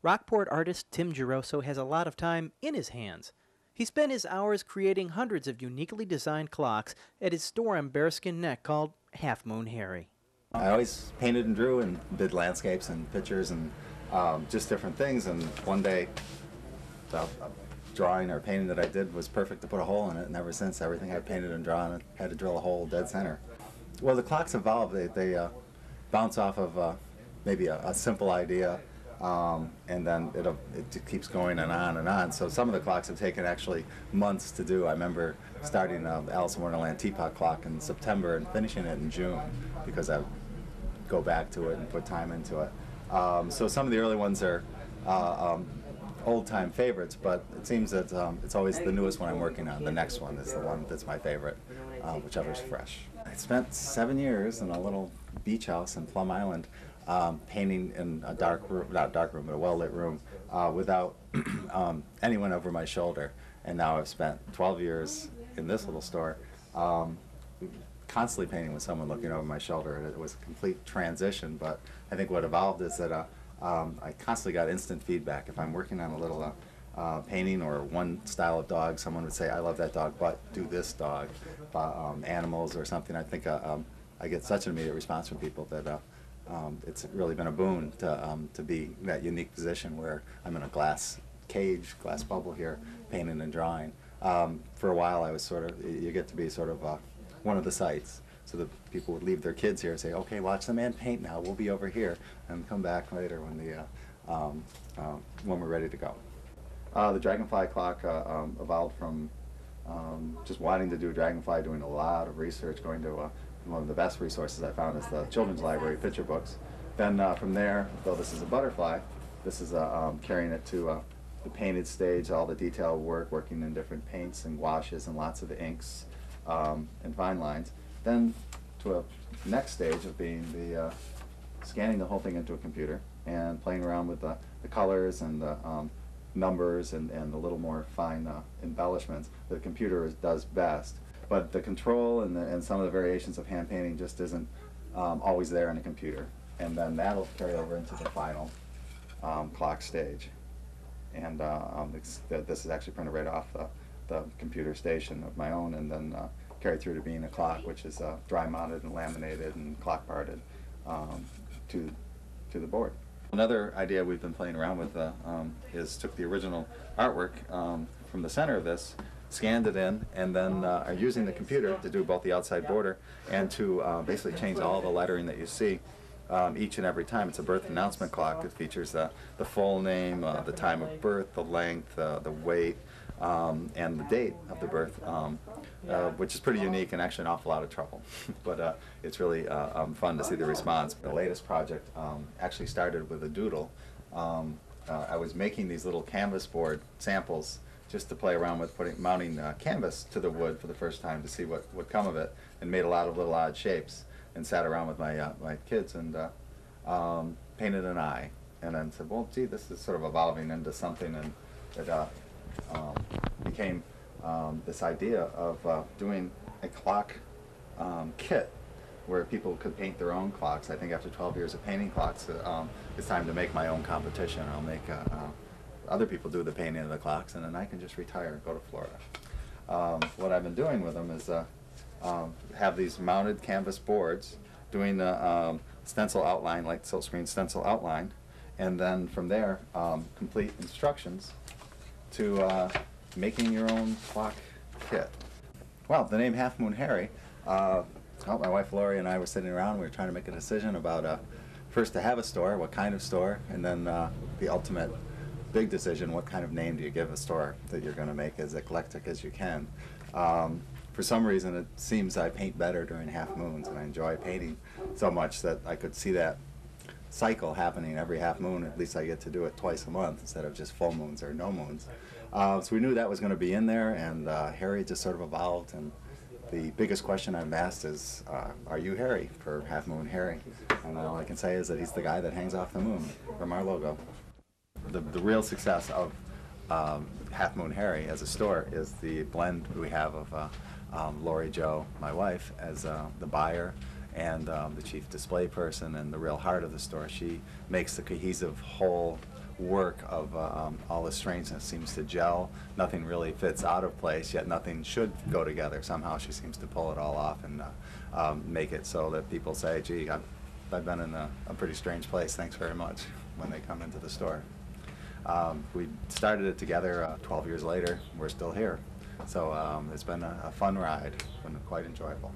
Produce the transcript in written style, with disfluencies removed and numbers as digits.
Rockport artist Tim Giarrosso has a lot of time in his hands. He spent his hours creating hundreds of uniquely designed clocks at his store on Bearskin Neck called Half Moon Harry. I always painted and drew and did landscapes and pictures and just different things, and one day a drawing or painting that I did was perfect to put a hole in it, and ever since everything I've painted and drawn had to drill a hole dead center. Well, the clocks evolve. They bounce off of maybe a simple idea, and then it just keeps going and on and on. So some of the clocks have taken actually months to do. I remember starting the Alice in Wonderland teapot clock in September and finishing it in June because I go back to it and put time into it. So some of the early ones are old-time favorites, but it seems that it's always the newest one I'm working on. The next one is the one that's my favorite, whichever's fresh. I spent 7 years in a little beach house in Plum Island, painting in a dark room, not a dark room, but a well-lit room, without anyone over my shoulder. And now I've spent 12 years in this little store, constantly painting with someone looking over my shoulder. And it was a complete transition, but I think what evolved is that I constantly got instant feedback. If I'm working on a little painting or one style of dog, someone would say, I love that dog, but do this dog. Animals or something, I think I get such an immediate response from people that it's really been a boon to be in that unique position where I'm in a glass cage, glass bubble here, painting and drawing. For a while I was you get to be sort of one of the sights. So the people would leave their kids here and say, okay, watch the man paint now, we'll be over here, and come back later when we're ready to go. The Dragonfly Clock evolved from just wanting to do Dragonfly, doing a lot of research, going to one of the best resources I found is the Children's Library picture books. Then from there, though this is a butterfly, this is carrying it to the painted stage, all the detail work, working in different paints and washes and lots of inks and fine lines. Then to a next stage of being the scanning the whole thing into a computer and playing around with the colors and the numbers and the little more fine embellishments that the computer does best. But the control and some of the variations of hand painting just isn't always there in a computer. And then that'll carry over into the final clock stage. And this is actually printed right off the computer station of my own, and then carried through to being a clock, which is dry mounted and laminated and clock parted to the board. Another idea we've been playing around with is took the original artwork from the center of this, scanned it in, and then are using the computer to do both the outside border and to basically change all the lettering that you see each and every time. It's a birth announcement clock. It features the full name, the time of birth, the length, the weight, and the date of the birth, which is pretty unique and actually an awful lot of trouble. But it's really fun to see the response. The latest project actually started with a doodle. I was making these little canvas board samples just to play around with mounting canvas to the wood for the first time to see what would come of it, and made a lot of little odd shapes and sat around with my kids and painted an eye, and then said, well, gee, this is sort of evolving into something, and it became this idea of doing a clock kit where people could paint their own clocks. I think after 12 years of painting clocks, it's time to make my own competition. I'll make other people do the painting of the clocks, and then I can just retire and go to Florida. What I've been doing with them is have these mounted canvas boards, doing the stencil outline, like silkscreen stencil outline, and then from there, complete instructions to making your own clock kit. Well, the name Half Moon Harry, my wife Lori and I were sitting around, we were trying to make a decision about first to have a store, what kind of store, and then the ultimate big decision, what kind of name do you give a store that you're going to make as eclectic as you can. For some reason it seems I paint better during half moons, and I enjoy painting so much that I could see that cycle happening every half moon. At least I get to do it twice a month instead of just full moons or no moons. So we knew that was going to be in there, and Harry just sort of evolved, and the biggest question I've asked is, are you Harry, for Half Moon Harry? And all I can say is that he's the guy that hangs off the moon from our logo. The real success of Half Moon Harry as a store is the blend we have of Lori Jo, my wife, as the buyer and the chief display person and the real heart of the store. She makes the cohesive whole work of all the strangeness seems to gel. Nothing really fits out of place, yet nothing should go together. Somehow she seems to pull it all off and make it so that people say, gee, I've been in a pretty strange place, thanks very much, when they come into the store. We started it together 12 years later. We're still here. So it's been a fun ride. It's been quite enjoyable.